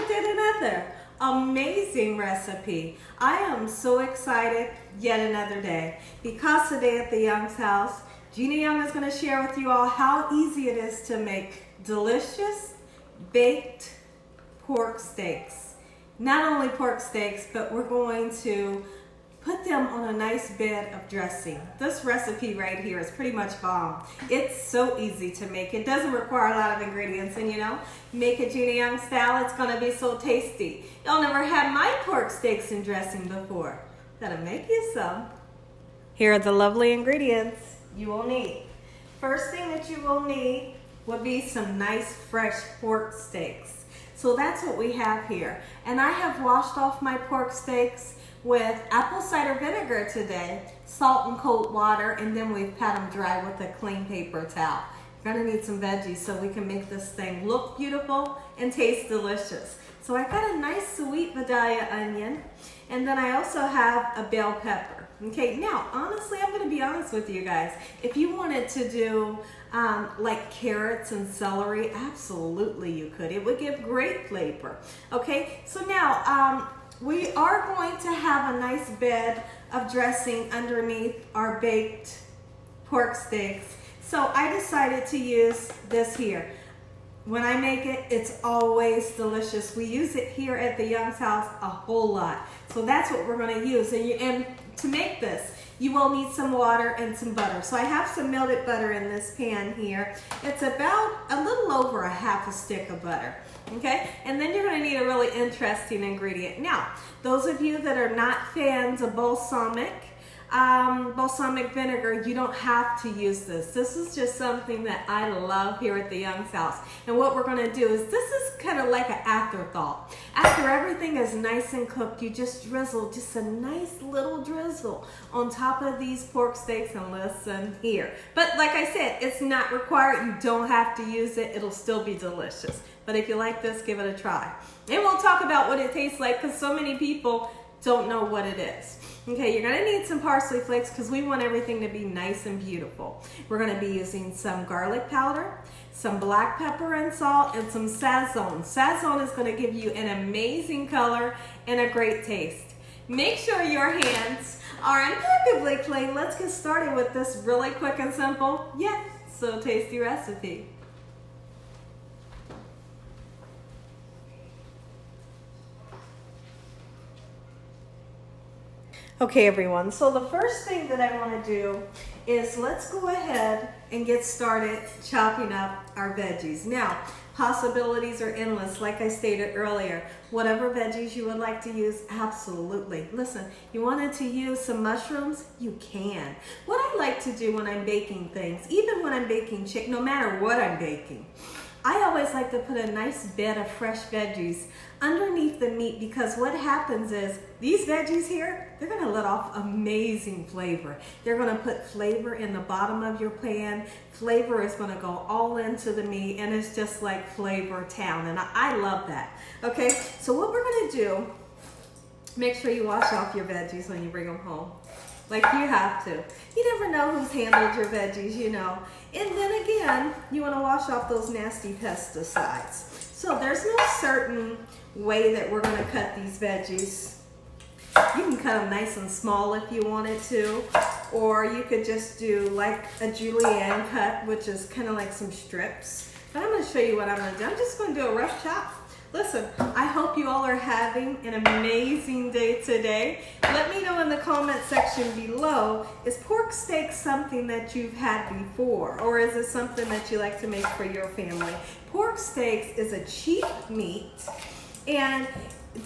with yet another amazing recipe. I am so excited yet another day because today at the Young's house, Gina Young is going to share with you all how easy it is to make delicious baked pork steaks. Not only pork steaks, but we're going to put them on a nice bed of dressing. This recipe right here is pretty much bomb. It's so easy to make. It doesn't require a lot of ingredients, and you know, make it Gina Young style, it's gonna be so tasty. Y'all never had my pork steaks and dressing before. Gotta make you some. Here are the lovely ingredients you will need. First thing that you will need would be some nice fresh pork steaks. So that's what we have here. And I have washed off my pork steaks with apple cider vinegar today, salt and cold water, and then we've pat them dry with a clean paper towel. You're gonna need some veggies so we can make this thing look beautiful and taste delicious. So I got a nice sweet Vidalia onion, and then I also have a bell pepper. Okay, now honestly, I'm gonna be honest with you guys. If you wanted to do like carrots and celery, absolutely you could. It would give great flavor. Okay, so now we are going to have a nice bed of dressing underneath our baked pork steaks. So I decided to use this here. When I make it, it's always delicious. We use it here at the Young's house a whole lot. So that's what we're gonna use. And to make this, you will need some water and some butter. So I have some melted butter in this pan here. It's about a little over a half a stick of butter. Okay, and then you're going to need a really interesting ingredient. Now, those of you that are not fans of balsamic vinegar, you don't have to use this. This is just something that I love here at the Young's house. And what we're going to do is, this is kind of like an afterthought. After everything is nice and cooked, you just drizzle just a nice little drizzle on top of these pork steaks, and listen here. But like I said, it's not required. You don't have to use it. It'll still be delicious. But if you like this, give it a try. And we'll talk about what it tastes like, because so many people don't know what it is. Okay, you're gonna need some parsley flakes because we want everything to be nice and beautiful. We're gonna be using some garlic powder, some black pepper and salt, and some sazon. Sazon is gonna give you an amazing color and a great taste. Make sure your hands are impeccably clean. Let's get started with this really quick and simple, yet so tasty recipe. Okay everyone, so the first thing that I want to do is let's go ahead and get started chopping up our veggies. Now, possibilities are endless, like I stated earlier. Whatever veggies you would like to use, absolutely. Listen, you wanted to use some mushrooms? You can. What I like to do when I'm baking things, even when I'm baking chicken, no matter what I'm baking, I always like to put a nice bed of fresh veggies underneath the meat, because what happens is these veggies here, they're gonna let off amazing flavor. They're gonna put flavor in the bottom of your pan. Flavor is gonna go all into the meat, and it's just like flavor town, and I love that. Okay, so what we're gonna do, make sure you wash off your veggies when you bring them home. Like you have to. You never know who's handled your veggies, you know. And then again, you want to wash off those nasty pesticides. So there's no certain way that we're going to cut these veggies. You can cut them nice and small if you wanted to, or you could just do like a julienne cut, which is kind of like some strips. But I'm going to show you what I'm going to do. I'm just going to do a rough chop. Listen, I hope you all are having an amazing day today. Let me know in the comment section below, is pork steak something that you've had before, or is it something that you like to make for your family? Pork steaks is a cheap meat, and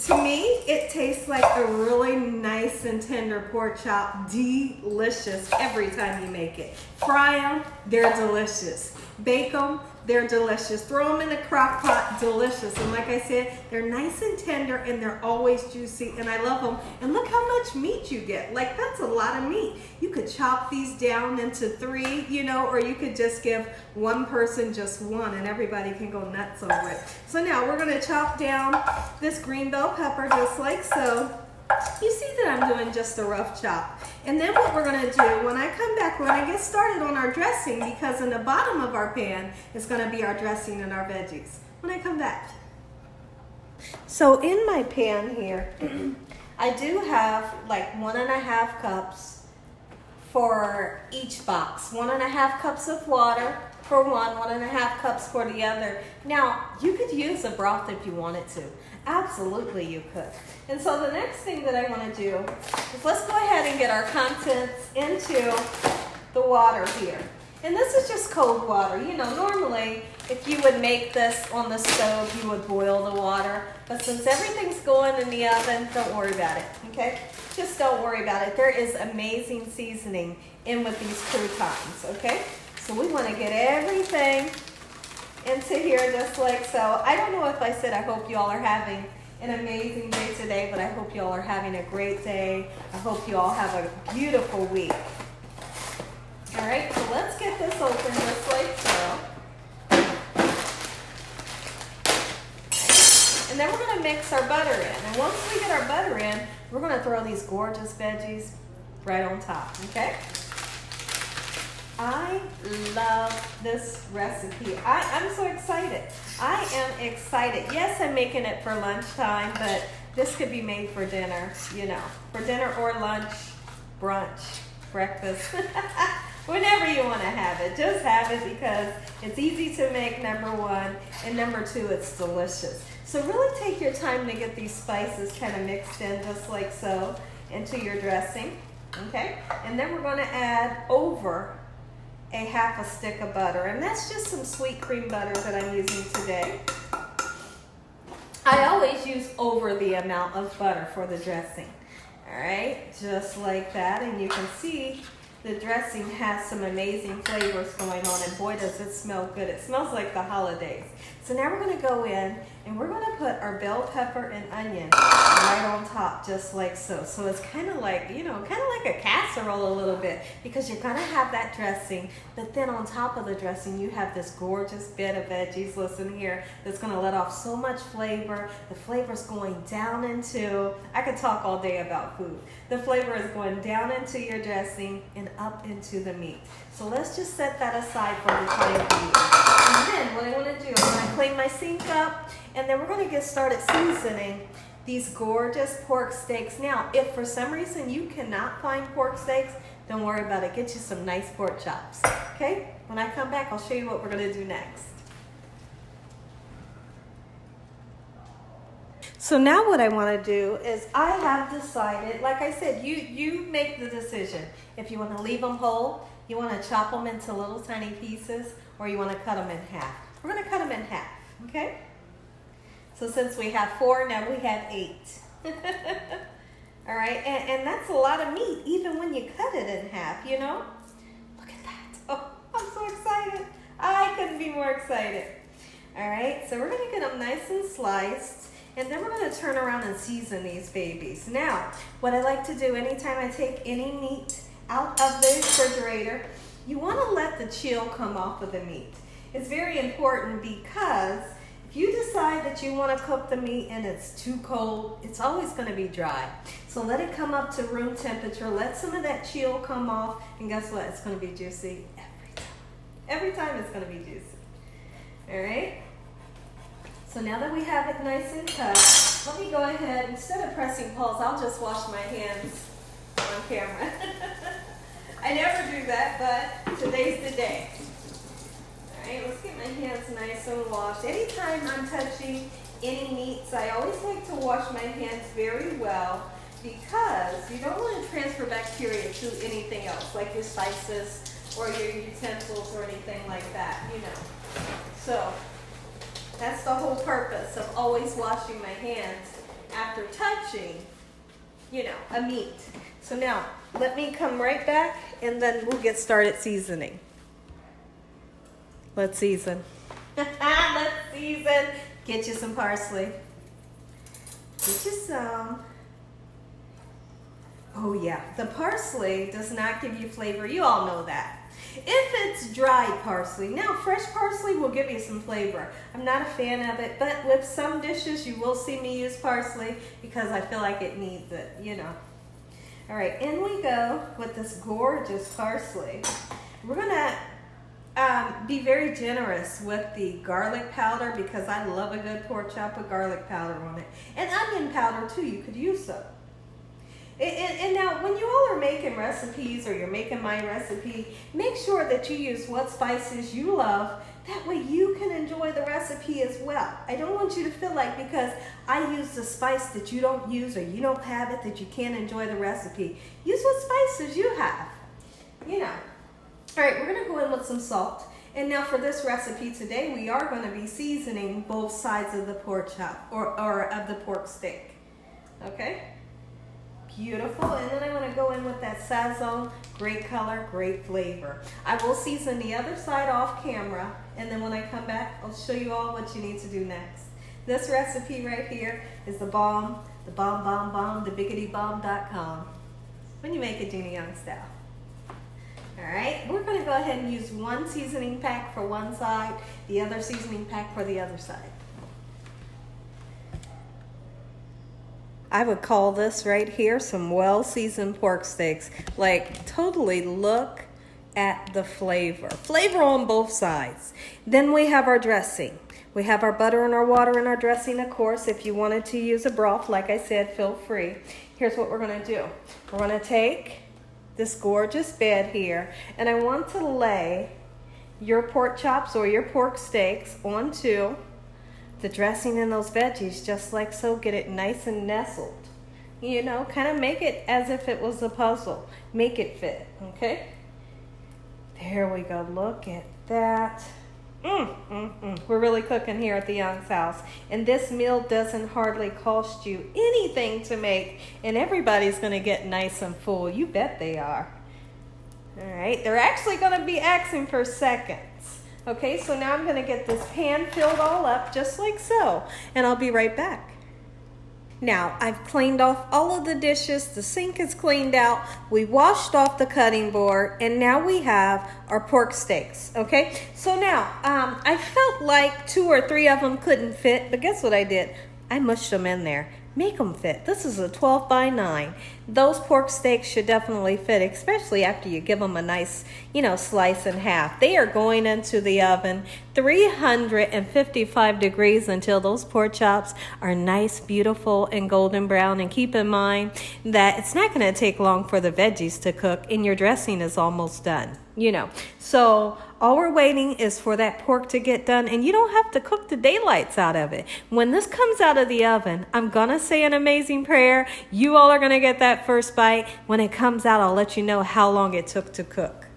to me, it tastes like a really nice and tender pork chop. Delicious every time you make it. Fry them, they're delicious. Bake them, they're delicious. Throw them in the crock pot, delicious. And like I said, they're nice and tender, and they're always juicy, and I love them. And look how much meat you get. Like, that's a lot of meat. You could chop these down into 3, you know, or you could just give one person just one, and everybody can go nuts over it. So now we're gonna chop down this green bell pepper just like so. You see that I'm doing just a rough chop. And then what we're gonna do, when I come back, we're gonna get started on our dressing, because in the bottom of our pan is gonna be our dressing and our veggies. When I come back. So in my pan here, I do have like 1.5 cups for each box. 1.5 cups of water for one, 1.5 cups for the other. Now, you could use a broth if you wanted to. Absolutely you could. And so the next thing that I want to do is let's go ahead and get our contents into the water here. And this is just cold water. You know, normally if you would make this on the stove, you would boil the water. But since everything's going in the oven, don't worry about it, okay? Just don't worry about it. There is amazing seasoning in with these croutons, okay? So we want to get everything into here just like so. I don't know if I said I hope you all are having an amazing day today, but I hope you all are having a great day. I hope you all have a beautiful week. All right, so let's get this open just like so. And then we're going to mix our butter in. And once we get our butter in, we're going to throw these gorgeous veggies right on top, okay? I love this recipe. I'm so excited. I am excited. Yes, I'm making it for lunchtime, but this could be made for dinner, you know, for dinner or lunch, brunch, breakfast, whenever you want to have it. Just have it because it's easy to make, number one, and number two, it's delicious. So really take your time to get these spices kind of mixed in just like so into your dressing, okay? And then we're going to add over a 1/2 stick of butter, and that's just some sweet cream butter that I'm using today. I always use over the amount of butter for the dressing. All right, just like that, and you can see the dressing has some amazing flavors going on, and boy does it smell good. It smells like the holidays. So now we're going to go in and we're going to put our bell pepper and onion right on top just like so. So it's kind of like, you know, kind of like a casserole a little bit, because you're going to have that dressing, but then on top of the dressing you have this gorgeous bed of veggies, listen here, that's going to let off so much flavor. The flavor's going down into, I could talk all day about food. The flavor is going down into your dressing and up into the meat. So let's just set that aside for the time being. And then what I want to do, I'm going to clean my sink up, and then we're going to get started seasoning these gorgeous pork steaks. Now, if for some reason you cannot find pork steaks, don't worry about it. Get you some nice pork chops, okay? When I come back, I'll show you what we're going to do next. So now what I want to do is I have decided, like I said, you make the decision. If you want to leave them whole, you want to chop them into little tiny pieces, or you want to cut them in half. We're going to cut them in half, okay? So since we have 4, now we have 8. All right, and that's a lot of meat, even when you cut it in half, you know? Look at that. Oh, I'm so excited. I couldn't be more excited. All right, so we're going to get them nice and sliced, and then we're going to turn around and season these babies. Now, what I like to do anytime I take any meat out of the refrigerator, you want to let the chill come off of the meat. It's very important, because if you decide that you want to cook the meat and it's too cold, it's always going to be dry. So let it come up to room temperature, let some of that chill come off, and guess what? It's going to be juicy every time. Every time it's going to be juicy. All right? So now that we have it nice and cut, let me go ahead, instead of pressing pause, I'll just wash my hands on camera. I never do that, but today's the day. All right, let's get my hands nice and washed. Anytime I'm touching any meats, I always like to wash my hands very well, because you don't want to transfer bacteria to anything else, like your spices or your utensils or anything like that, you know. So that's the whole purpose of always washing my hands after touching, you know, a meat. So now, let me come right back, and then we'll get started seasoning. Let's season. Let's season. Get you some parsley. Get you some. Oh yeah, the parsley does not give you flavor. You all know that. If it's dry parsley, now fresh parsley will give you some flavor. I'm not a fan of it, but with some dishes you will see me use parsley because I feel like it needs it, you know. All right, in we go with this gorgeous parsley. We're gonna be very generous with the garlic powder, because I love a good pork chop with garlic powder on it. And onion powder too, you could use some. And now, when you all are making recipes, or you're making my recipe, make sure that you use what spices you love. That way you can enjoy the recipe as well. I don't want you to feel like because I use the spice that you don't use, or you don't have it, that you can't enjoy the recipe. Use what spices you have, you know. All right, we're gonna go in with some salt. And now for this recipe today, we are gonna be seasoning both sides of the pork chop, or of the pork steak, okay? Beautiful. And then I'm going to go in with that Sazon. Great color, great flavor. I will season the other side off camera, and then when I come back, I'll show you all what you need to do next. This recipe right here is the bomb, the biggitybomb.com. When you make it Gina Young style. All right, we're going to go ahead and use one seasoning pack for one side, the other seasoning pack for the other side. I would call this right here some well-seasoned pork steaks. Like, totally look at the flavor. Flavor on both sides. Then we have our dressing. We have our butter and our water and our dressing, of course. If you wanted to use a broth, like I said, feel free. Here's what we're going to do. We're going to take this gorgeous bed here, and I want to lay your pork chops or your pork steaks onto the dressing and those veggies, just like so. Get it nice and nestled. You know, kind of make it as if it was a puzzle. Make it fit, okay? There we go. Look at that. We're really cooking here at the Young's house. And this meal doesn't hardly cost you anything to make, and everybody's going to get nice and full. You bet they are. All right. They're actually going to be asking for seconds. Okay, so now I'm going to get this pan filled all up just like so, and I'll be right back. Now, I've cleaned off all of the dishes. The sink is cleaned out. We washed off the cutting board, and now we have our pork steaks, okay? So now, I felt like 2 or 3 of them couldn't fit, but guess what I did? I mushed them in there. Make them fit. This is a 12 by 9. Those pork steaks should definitely fit, especially after you give them a nice, slice in half. They are going into the oven 355 degrees until those pork chops are nice, beautiful, and golden brown. And keep in mind that it's not going to take long for the veggies to cook, and your dressing is almost done. So all we're waiting is for that pork to get done, and you don't have to cook the daylights out of it. When this comes out of the oven, I'm gonna say an amazing prayer. You all are gonna get that first bite. When it comes out, I'll let you know how long it took to cook.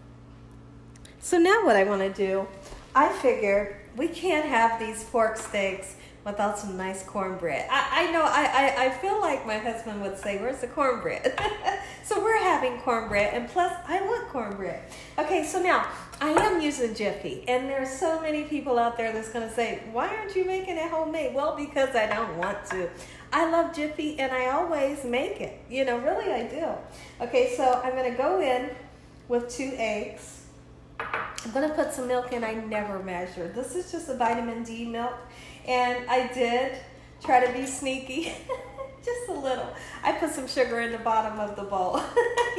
So now what I want to do, I figured we can't have these pork steaks without some nice cornbread. I know, I feel like my husband would say, where's the cornbread? So we're having cornbread, and plus I want cornbread. Okay, so now I am using Jiffy, and there's so many people out there that's gonna say, why aren't you making it homemade? Well, because I don't want to. I love Jiffy, and I always make it. Really I do. Okay, so I'm gonna go in with 2 eggs. I'm gonna put some milk in. I never measure. This is just a vitamin D milk. And I did try to be sneaky, just a little. I put some sugar in the bottom of the bowl.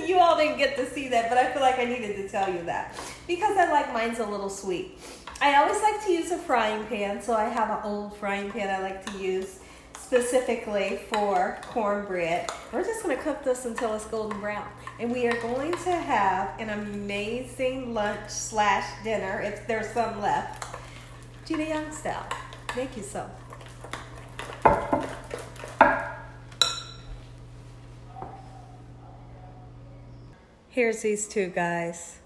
You all didn't get to see that, but I feel like I needed to tell you that because I like mine's a little sweet. I always like to use a frying pan, so I have an old frying pan I like to use specifically for cornbread. We're just going to cook this until it's golden brown. And we are going to have an amazing lunch/dinner, if there's some left, Gina Young style. Thank you so. Here's these 2 guys.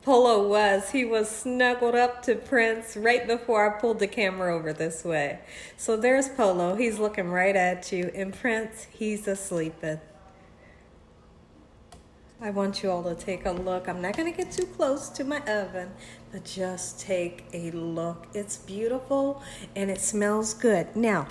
Polo he was snuggled up to Prince right before I pulled the camera over this way. So there's Polo. He's looking right at you. And Prince, he's asleeping. I want you all to take a look. I'm not going to get too close to my oven, but just take a look. It's beautiful and it smells good. Now,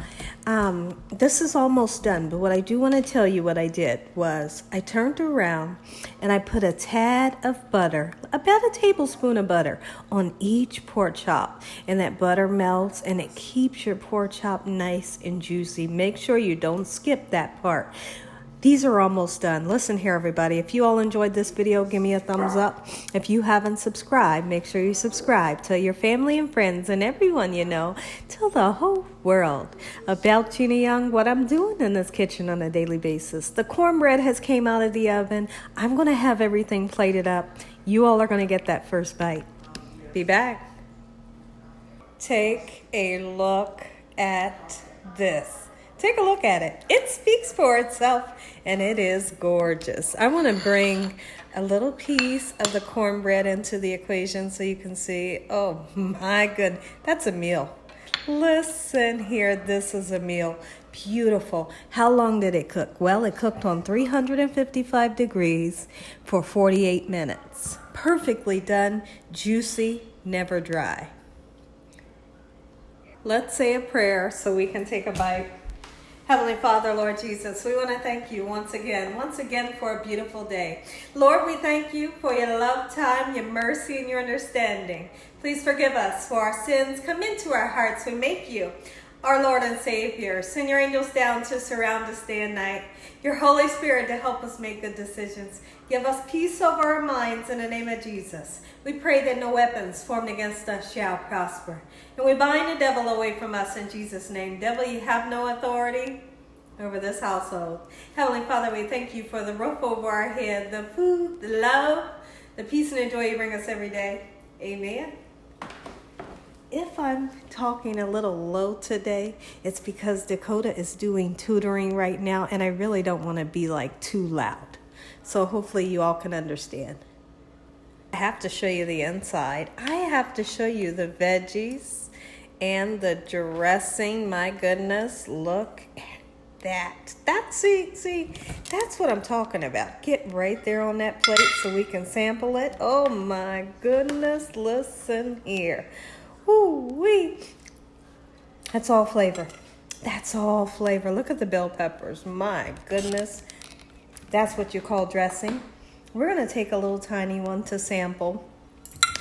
this is almost done, but what I do want to tell you what I did was I turned around and I put a tad of butter, about a tablespoon of butter on each pork chop, and that butter melts and it keeps your pork chop nice and juicy. Make sure you don't skip that part. These are almost done. Listen here, everybody. If you all enjoyed this video, give me a thumbs up. If you haven't subscribed, make sure you subscribe. Tell your family and friends and everyone you know. Tell the whole world about Gina Young, what I'm doing in this kitchen on a daily basis. The cornbread has came out of the oven. I'm going to have everything plated up. You all are going to get that first bite. Be back. Take a look at this. Take a look at it. It speaks for itself, and it is gorgeous. I want to bring a little piece of the cornbread into the equation so you can see. Oh my goodness, that's a meal. Listen here, this is a meal. Beautiful. How long did it cook? Well, it cooked on 355 degrees for 48 minutes. Perfectly done, juicy, never dry. Let's say a prayer so we can take a bite. Heavenly Father, Lord Jesus, we want to thank you once again for a beautiful day. Lord, we thank you for your love, time, your mercy, and your understanding. Please forgive us for our sins. Come into our hearts. We make you our Lord and Savior. Send your angels down to surround us day and night. Your Holy Spirit to help us make good decisions. Give us peace over our minds in the name of Jesus. We pray that no weapons formed against us shall prosper. And we bind the devil away from us in Jesus' name. Devil, you have no authority over this household. Heavenly Father, we thank you for the roof over our head, the food, the love, the peace and the joy you bring us every day. Amen. If I'm talking a little low today, it's because Dakota is doing tutoring right now, and I really don't want to be like too loud. So hopefully you all can understand. I have to show you the inside. I have to show you the veggies and the dressing. My goodness, look at that. See, that's what I'm talking about. Get right there on that plate so we can sample it. Oh my goodness, listen here. Ooh-wee. That's all flavor. That's all flavor. Look at the bell peppers. My goodness. That's what you call dressing. We're going to take a little tiny one to sample.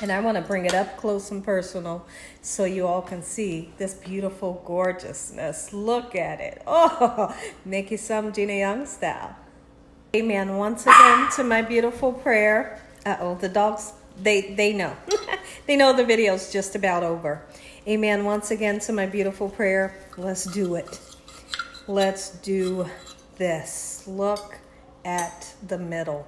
And I want to bring it up close and personal so you all can see this beautiful gorgeousness. Look at it. Oh, make you some Gina Young style. Amen. Once again to my beautiful prayer. Uh-oh, the dogs, they know. They know the video's just about over. Amen. Once again to my beautiful prayer. Let's do it. Let's do this. Look at the middle.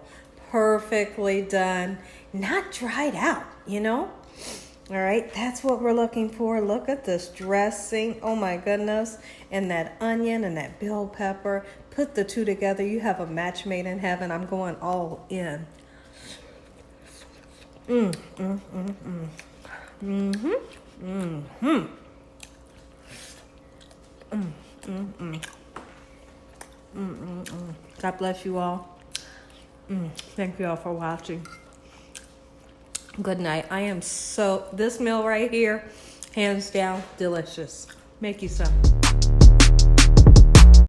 Perfectly done. Not dried out, you know? All right, that's what we're looking for. Look at this dressing. Oh my goodness. And that onion and that bell pepper. Put the two together. You have a match made in heaven. I'm going all in. God bless you all. Thank you all for watching. Good night. This meal right here, hands down, delicious. Make you some.